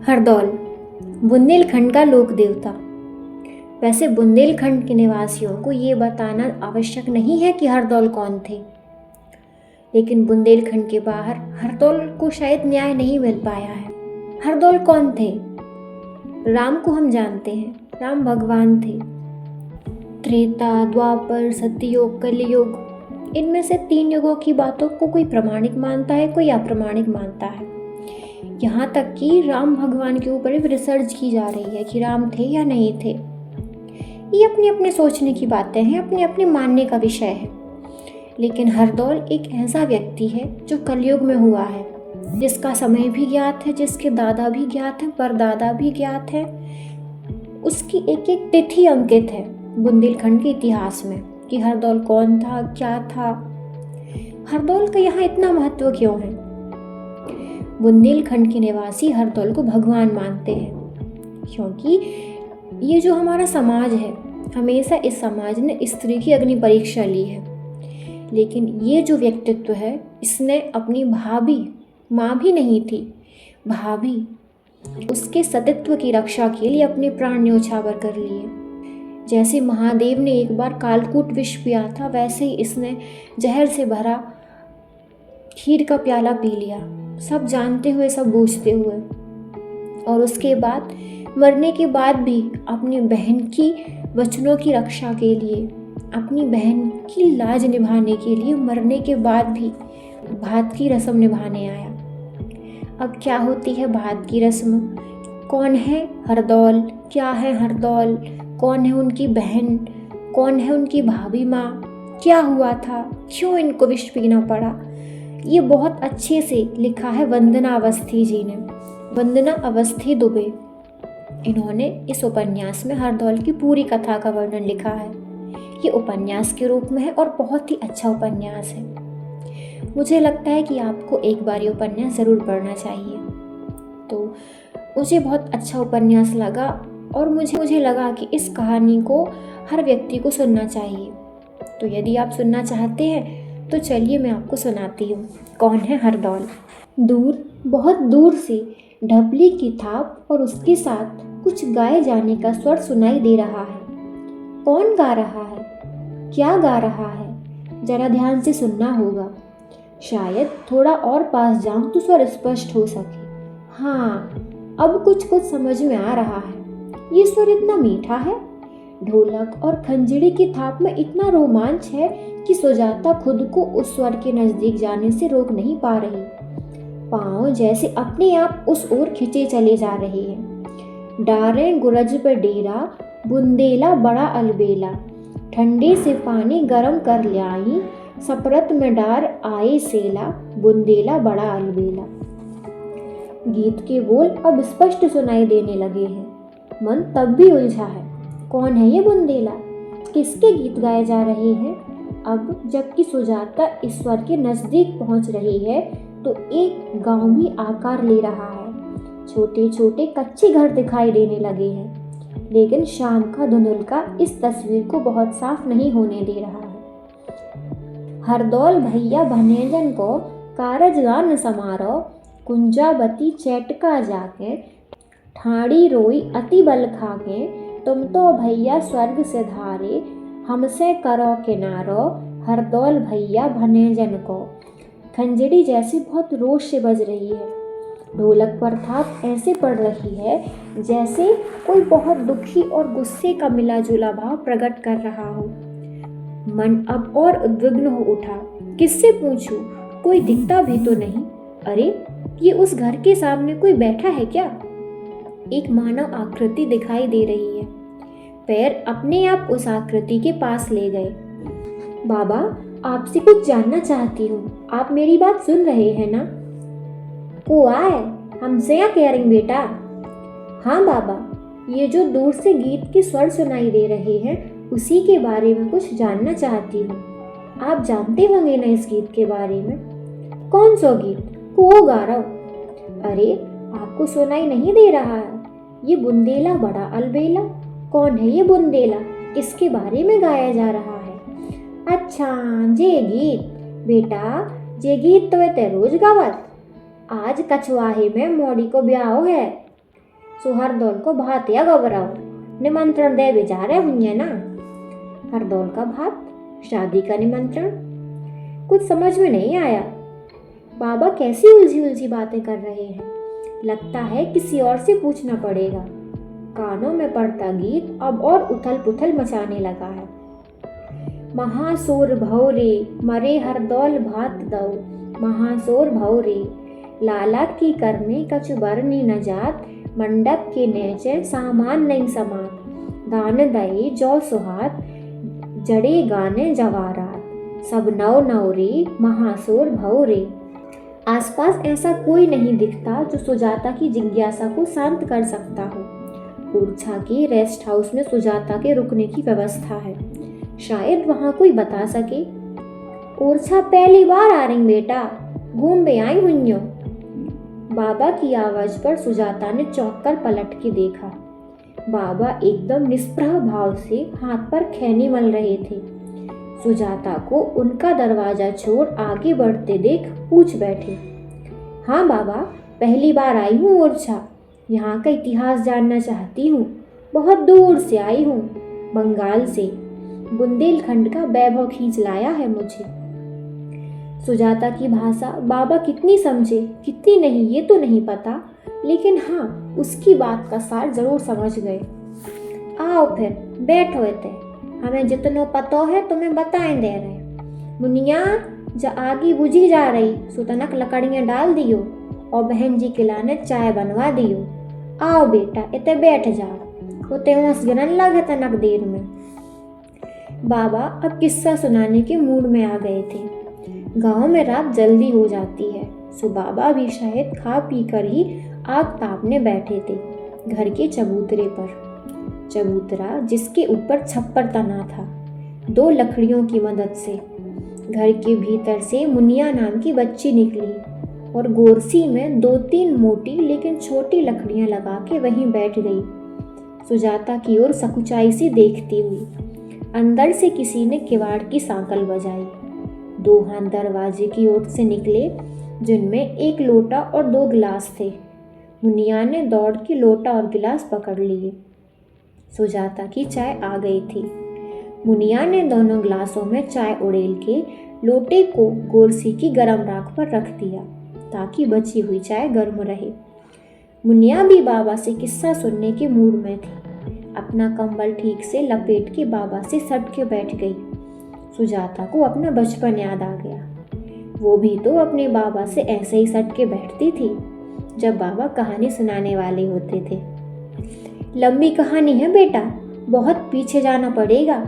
हरदौल बुंदेलखंड का लोक देवता। वैसे बुंदेलखंड के निवासियों को ये बताना आवश्यक नहीं है कि हरदौल कौन थे, लेकिन बुंदेलखंड के बाहर हरदौल को शायद न्याय नहीं मिल पाया है। हरदौल कौन थे? राम को हम जानते हैं, राम भगवान थे। त्रेता, द्वापर, सत्ययुग, कलियुग, इनमें से 3 युगों की बातों को कोई प्रामाणिक मानता है, कोई अप्रामाणिक मानता है। यहाँ तक कि राम भगवान के ऊपर भी रिसर्च की जा रही है कि राम थे या नहीं थे। ये अपने अपने सोचने की बातें हैं, अपने अपने मानने का विषय है। लेकिन हरदौल एक ऐसा व्यक्ति है जो कलयुग में हुआ है, जिसका समय भी ज्ञात है, जिसके दादा भी ज्ञात हैं, परदादा भी ज्ञात है। उसकी एक एक तिथि अंकित है बुंदेलखंड के इतिहास में कि हरदौल कौन था, क्या था। हरदौल का यहाँ इतना महत्व क्यों है? बुंदेलखंड के निवासी हरदौल को भगवान मानते हैं, क्योंकि ये जो हमारा समाज है, हमेशा इस समाज ने स्त्री की अग्नि परीक्षा ली है। लेकिन ये जो व्यक्तित्व है, इसने अपनी भाभी, माँ भी नहीं थी, भाभी, उसके सतीत्व की रक्षा के लिए अपने प्राण न्योछावर कर लिए। जैसे महादेव ने एक बार कालकूट विष पिया था, वैसे ही इसने जहर से भरा खीर का प्याला पी लिया, सब जानते हुए, सब बूझते हुए। और उसके बाद मरने के बाद भी अपनी बहन की वचनों की रक्षा के लिए, अपनी बहन की लाज निभाने के लिए मरने के बाद भी भात की रस्म निभाने आया। अब क्या होती है भात की रस्म? कौन है हरदौल, क्या है हरदौल, कौन है उनकी बहन, कौन है उनकी भाभी माँ, क्या हुआ था, क्यों इनको विष पीना पड़ा, ये बहुत अच्छे से लिखा है वंदना अवस्थी जी ने, वंदना अवस्थी दुबे। इन्होंने इस उपन्यास में हरदौल की पूरी कथा का वर्णन लिखा है। ये उपन्यास के रूप में है और बहुत ही अच्छा उपन्यास है। मुझे लगता है कि आपको एक बार ये उपन्यास ज़रूर पढ़ना चाहिए। तो मुझे बहुत अच्छा उपन्यास लगा और मुझे लगा कि इस कहानी को हर व्यक्ति को सुनना चाहिए। तो यदि आप सुनना चाहते हैं तो चलिए मैं आपको सुनाती हूँ, कौन है हरदौल। दूर, बहुत दूर से ढपली की थाप और उसके साथ कुछ गाए जाने का स्वर सुनाई दे रहा है। कौन गा रहा है, क्या गा रहा है, जरा ध्यान से सुनना होगा। शायद थोड़ा और पास जाऊं तो स्वर स्पष्ट हो सके। हाँ, अब कुछ समझ में आ रहा है। ये स्वर इतना मीठा है, ढोलक और खंजड़ी की थाप में इतना रोमांच है कि सुजाता खुद को उस स्वर के नजदीक जाने से रोक नहीं पा रही। पाँव जैसे अपने आप उस ओर खिंचे चले जा रहे हैं। डारें गुरज पे डेरा, बुंदेला बड़ा अलबेला, ठंडे से पानी गरम कर ल्याई, सपरत में डार आए सेला, बुंदेला बड़ा अलबेला। गीत के बोल अब स्पष्ट सुनाई देने लगे हैं। मन तब भी उलझा है। कौन है ये बुंदेला, किसके गीत गाए जा रहे हैं? अब जबकि सुजाता इस स्वर के नजदीक पहुंच रही है तो एक गांव भी आकार ले रहा है। छोटे छोटे कच्चे घर दिखाई देने लगे हैं, लेकिन शाम का धुंधलका इस तस्वीर को बहुत साफ नहीं होने दे रहा है। हरदौल भैया भनेजन को कारज गान समारोह, कुंजावती चैटका जाके, ठाड़ी रोई अति बल खाके, तुम तो भैया स्वर्ग से धारे, हमसे करो किनारो, हरदौल भैया भनेजन को। खंजड़ी जैसी बहुत रोष से बज रही है। ढोलक पर थाप ऐसे पड़ रही है जैसे कोई बहुत दुखी और गुस्से का मिला जुला भाव प्रकट कर रहा हो। मन अब और उद्विग्न हो उठा। किससे पूछूं? कोई दिखता भी तो नहीं। अरे, ये उस घर के सामने कोई बैठा है क्या? एक मानव आकृति दिखाई दे रही है। पैर अपने आप उस आकृति के पास ले गए। बाबा, आपसे कुछ जानना चाहती हूँ, आप मेरी बात सुन रहे हैं ना? को आए, हमसे क्या कह रही बेटा? हाँ बाबा, ये जो दूर से गीत के स्वर सुनाई दे रहे हैं, उसी के बारे में कुछ जानना चाहती हूँ। आप जानते होंगे ना इस गीत के बारे में? कौन सा गीत? को गा रहा हूँ। अरे, आपको सुनाई नहीं दे रहा है? ये बुंदेला बड़ा अलबेला। कौन है ये बुंदेला, किसके बारे में गाया जा रहा है? अच्छा, जे गीत बेटा, जे गीत तो ते रोज गावत। आज कछुआहे में मोड़ी को ब्याह है, सो हरदौल को भात या गबराओ निमंत्रण दे भी जा रहे हुए ना। हरदौल का भात, शादी का निमंत्रण, कुछ समझ में नहीं आया। बाबा कैसी उलझी उलझी बातें कर रहे हैं, लगता है किसी और से पूछना पड़ेगा। कानों में पड़ता गीत अब और उथल पुथल मचाने लगा है। महासोर भौरे मरे हरदौल भात दो, महासोर भौरे लाला की करने कछु बरनी न जात, मंडप के नेचे सामान नहीं समात, दान दई जो सुहात जड़े गाने जवारात, सब नौ नौरे महासोर भौरे। आसपास ऐसा कोई नहीं दिखता जो सुजाता की जिज्ञासा को शांत कर सकता हो। ओरछा के रेस्ट हाउस में सुजाता के रुकने की व्यवस्था है, शायद वहाँ कोई बता सके। ओरछा पहली बार आ रही बेटा, घूम भी आई हुई। बाबा की आवाज पर सुजाता ने चौंक कर पलट के देखा। बाबा एकदम निष्प्रह भाव से हाथ पर खैनी मल रहे थे। सुजाता को उनका दरवाजा छोड़ आगे बढ़ते देख पूछ बैठे, हाँ बाबा, पहली बार आई हूँ ओरछा, यहाँ का इतिहास जानना चाहती हूँ। बहुत दूर से आई हूँ, बंगाल से, बुंदेलखंड का वैभव खींच लाया है मुझे। सुजाता की भाषा बाबा कितनी समझे कितनी नहीं ये तो नहीं पता, लेकिन हाँ उसकी बात का सार जरूर समझ गए। आओ फिर बैठो थे, हमें जितनो पतो है तुम्हें बताएं दे रहे। मुनिया जा आगी बुझी जा रही, सुतनक लकड़ियाँ डाल दियो और बहन जी के लाने चाय बनवा दियो। आओ बेटा इते बैठ जा, उते वहाँ गिरन लगे तनक देर में। बाबा अब किस्सा सुनाने के मूड में आ गए थे। गांव में रात जल्दी हो जाती है, सो बाबा भी शायद खा पी कर ही आग तापने बैठे थे घर के चबूतरे पर। चबूतरा जिसके ऊपर छप्पर तना था, 2 लकड़ियों की मदद से। घर के भीतर से मुनिया नाम की बच्ची निकली और गोरसी में 2-3 मोटी लेकिन छोटी लकड़ियां लगा के वहीं बैठ गई, सुजाता की ओर सकुचाई से देखती हुई। अंदर से किसी ने किवाड़ की सांकल बजाई। 2 हाथ दरवाजे की ओर से निकले, जिनमें 1 लोटा और 2 गिलास थे। मुनिया ने दौड़ के लोटा और गिलास पकड़ लिए। सुजाता की चाय आ गई थी। मुनिया ने दोनों गिलासों में चाय उड़ेल के लोटे को गोरसी की गरम राख पर रख दिया ताकि बची हुई चाय गर्म रहे। मुनिया भी बाबा से किस्सा सुनने के मूड में थी। अपना कंबल ठीक से लपेट के बाबा से सट के बैठ गई। सुजाता को अपना बचपन याद आ गया। वो भी तो अपने बाबा से ऐसे ही सट के बैठती थी जब बाबा कहानी सुनाने वाले होते थे। लंबी कहानी है बेटा, बहुत पीछे जाना पड़ेगा,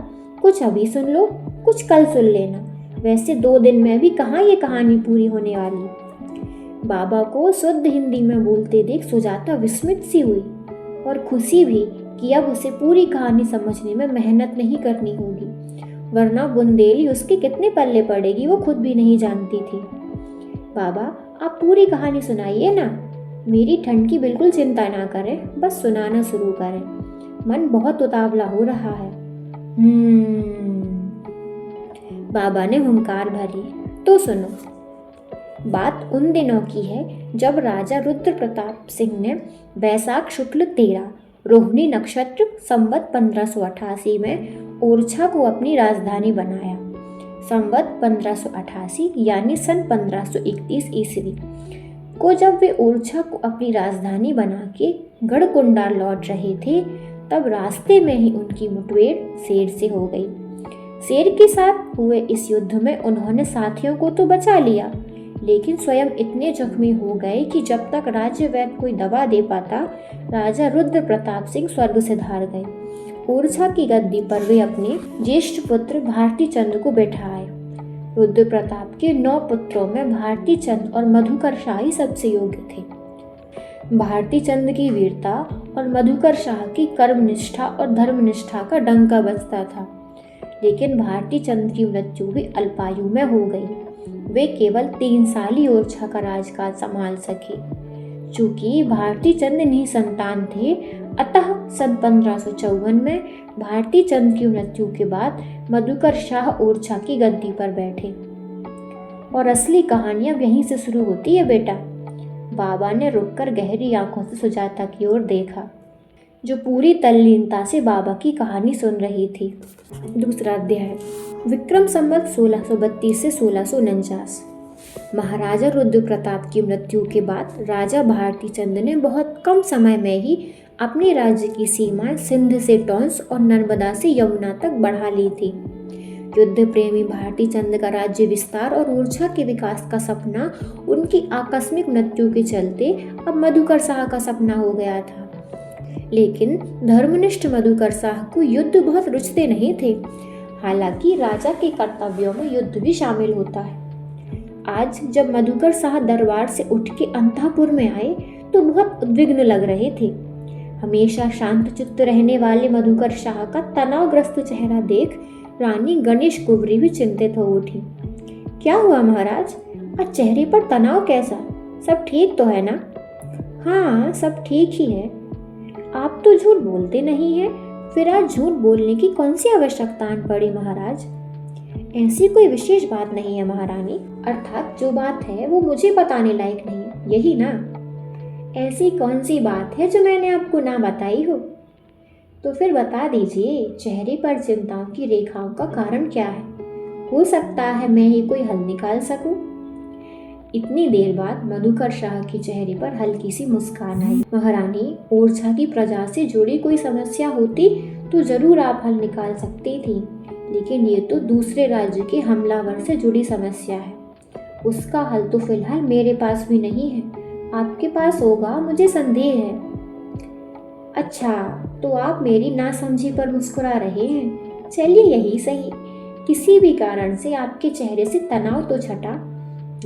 कुछ अभी सुन लो, कुछ कल सुन लेना। वैसे 2 दिन में भी कहाँ ये कहानी पूरी होने वाली। बाबा को शुद्ध हिंदी में बोलते देख सुजाता विस्मित सी हुई और खुशी भी कि अब उसे पूरी कहानी समझने में मेहनत नहीं करनी होगी, वरना बुंदेली उसके कितने पल्ले पड़ेगी वो खुद भी नहीं जानती थी। बाबा आप पूरी कहानी सुनाइए ना, मेरी ठंड की बिल्कुल चिंता ना करें, बस सुनाना शुरू करें, मन बहुत उतावला हो रहा है। बाबा ने हुंकार भरी। तो सुनो। बात उन दिनों की है जब राजा रुद्र प्रताप सिंह ने वैशाख शुक्ल 13 रोहिणी नक्षत्र संवत 1588 में ओरछा को अपनी राजधानी बनाया। संवत 1588 यानी सन 1531 ईस्वी को जब वे ओरछा को अपनी राजधानी बना के गढ़कुंडा लौट रहे थे, तब रास्ते में ही उनकी मुठभेड़ शेर से हो गई। शेर के साथ हुए इस युद्ध में उन्होंने साथियों को तो बचा लिया, लेकिन स्वयं इतने जख्मी हो गए कि जब तक राज्य वैद्य कोई दवा दे पाता, राजा रुद्र प्रताप सिंह स्वर्ग से धार गए। ओरछा की गद्दी पर वे अपने ज्येष्ठ पुत्र भारती चंद को बैठाए। रुद्र प्रताप के 9 पुत्रों में भारती चंद और मधुकर शाह ही सबसे योग्य थे। भारती चंद की वीरता और मधुकर शाह की कर्मनिष्ठा और धर्मनिष्ठा का डंका बजता था, लेकिन भारती चंद की मृत्यु भी अल्पायु में हो गई। वे केवल 3 साल ही ओरछा का राजकाज संभाल सके। चूंकि भारती चंद निसंतान थे, अतः सन 1554 में भारती चंद की मृत्यु के बाद मधुकर शाह ओरछा की गद्दी पर बैठे। और असली कहानी अब यहीं से शुरू होती है बेटा। बाबा ने रुककर गहरी आंखों से सुजाता की ओर देखा, जो पूरी तल्लीनता से बाबा की कहानी सुन रही थी। दूसरा अध्याय। विक्रम संवत 1632 से 1649। महाराजा रुद्र प्रताप की मृत्यु के बाद राजा भारती चंद ने बहुत कम समय में ही अपने राज्य की सीमाएं सिंध से टॉन्स और नर्मदा से यमुना तक बढ़ा ली थी। युद्ध प्रेमी भारती चंद का राज्य विस्तार और ओरछा के विकास का सपना उनकी आकस्मिक मृत्यु के चलते अब मधुकर शाह का सपना हो गया था। लेकिन धर्मनिष्ठ मधुकर शाह को युद्ध बहुत रुचते नहीं थे। हालांकि राजा के कर्तव्यों में युद्ध भी शामिल होता है। आज जब मधुकर शाह दरबार से उठ के अंतःपुर में आए तो बहुत उद्विग्न लग रहे थे। हमेशा शांत चित्त रहने वाले मधुकर शाह का तनावग्रस्त चेहरा देख रानी गणेश कुंवरी भी चिंतित हो उठी। क्या हुआ महाराज, आज चेहरे पर तनाव कैसा? सब ठीक तो है ना? हाँ, सब ठीक ही है। आप तो झूठ बोलते नहीं हैं, फिर आज झूठ बोलने की कौन सी आवश्यकता आन पड़ी महाराज? ऐसी कोई विशेष बात नहीं है महारानी, अर्थात जो बात है वो मुझे बताने लायक नहीं है, यही ना? ऐसी कौन सी बात है जो मैंने आपको ना बताई हो? तो फिर बता दीजिए, चेहरे पर चिंताओं की रेखाओं का कारण क्या है? हो सकता है मैं ही कोई हल निकाल सकूं। इतनी देर बाद मधुकर शाह के चेहरे पर हल्की सी मुस्कान आई। महारानी, ओरछा की प्रजा से जुड़ी कोई समस्या होती तो जरूर आप हल निकाल सकती थी, लेकिन ये तो दूसरे राज्य के हमलावर से जुड़ी समस्या है। उसका हल तो फिलहाल मेरे पास भी नहीं है। आपके पास होगा, मुझे संदेह है। अच्छा, तो आप मेरी नासमझी पर मुस्कुरा रहे हैं। चलिए यही सही, किसी भी कारण से आपके चेहरे से तनाव तो छटा।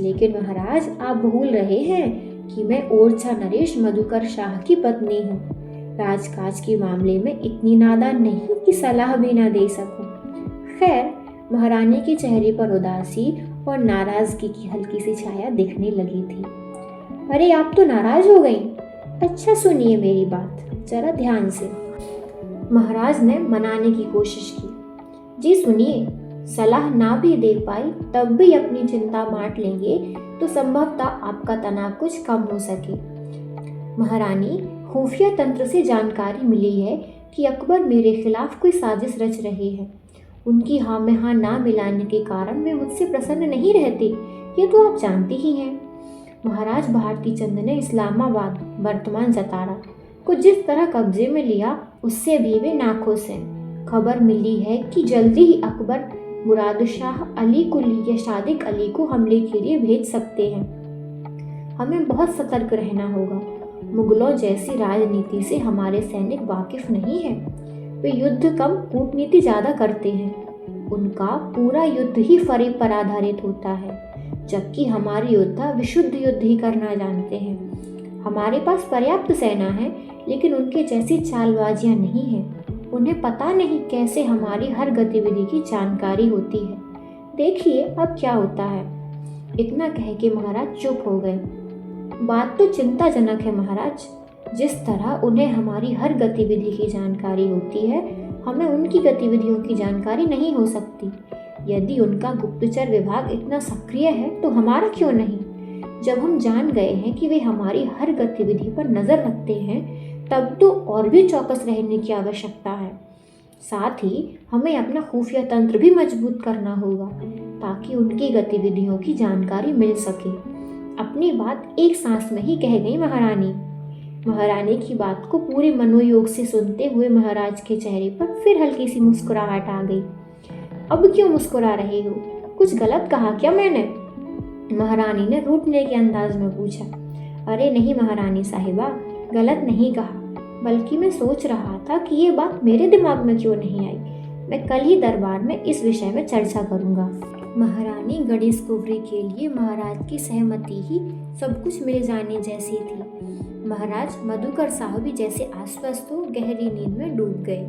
लेकिन महाराज, आप भूल रहे हैं कि मैं ओरछा नरेश मधुकर शाह की पत्नी हूँ। राजकाज के मामले में इतनी नादान नहीं कि सलाह भी ना दे सकूं। खैर, महारानी के चेहरे पर उदासी और नाराजगी की हल्की सी छाया दिखने लगी थी। अरे, आप तो नाराज हो गई? अच्छा, सुनिए मेरी बात जरा ध्यान से। महाराज ने मनाने की कोशिश की। जी सुनिए, सलाह ना भी दे पाई तब भी अपनी चिंता बांट लेंगे तो संभवतः आपका तनाव कुछ कम हो सके। महारानी, खुफिया तंत्र से जानकारी मिली है कि अकबर मेरे खिलाफ कोई साजिश रच रहे हैं। उनकी हाँ में हाँ ना मिलाने के कारण वे मुझसे प्रसन्न नहीं रहते, ये तो आप जानती ही हैं। महाराज भारती चंद ने इस्लामाबाद, वर्तमान जतारा, को जिस तरह कब्जे में लिया उससे भी वे नाखुश हैं। खबर मिली है कि जल्दी ही अकबर मुराद शाह अली कुली या सादिक अली को हमले के लिए भेज सकते हैं। हमें बहुत सतर्क रहना होगा। मुगलों जैसी राजनीति से हमारे सैनिक वाकिफ नहीं है। वे युद्ध कम कूटनीति ज़्यादा करते हैं। उनका पूरा युद्ध ही फरेब पर आधारित होता है, जबकि हमारे योद्धा विशुद्ध युद्ध ही करना जानते हैं। हमारे पास पर्याप्त सेना है, लेकिन उनके जैसी चालबाजियाँ नहीं हैं। उन्हें पता नहीं कैसे हमारी हर गतिविधि की जानकारी होती है। देखिए अब क्या होता है। इतना कह के महाराज चुप हो गए। बात तो चिंताजनक है महाराज। जिस तरह उन्हें हमारी हर गतिविधि की जानकारी होती है, हमें उनकी गतिविधियों की जानकारी नहीं हो सकती। यदि उनका गुप्तचर विभाग इतना सक्रिय है तो हमारा क्यों नहीं? जब हम जान गए हैं कि वे हमारी हर गतिविधि पर नजर रखते हैं, तब तो और भी चौकस रहने की आवश्यकता है। साथ ही हमें अपना खुफिया तंत्र भी मजबूत करना होगा, ताकि उनकी गतिविधियों की जानकारी मिल सके। अपनी बात एक सांस में ही कह गई महारानी। महारानी की बात को पूरे मनोयोग से सुनते हुए महाराज के चेहरे पर फिर हल्की सी मुस्कुराहट आ गई। अब क्यों मुस्कुरा रहे हो? कुछ गलत कहा क्या मैंने? महारानी ने रूठने के अंदाज में पूछा। अरे नहीं महारानी साहिबा, गलत नहीं कहा, बल्कि मैं सोच रहा था कि ये बात मेरे दिमाग में क्यों नहीं आई। मैं कल ही दरबार में इस विषय में चर्चा करूंगा। महारानी गणेश कुंवरी के लिए महाराज की सहमति ही सब कुछ मिल जाने जैसी थी। महाराज मधुकर शाह भी जैसे आश्वस्त हो गहरी नींद में डूब गए।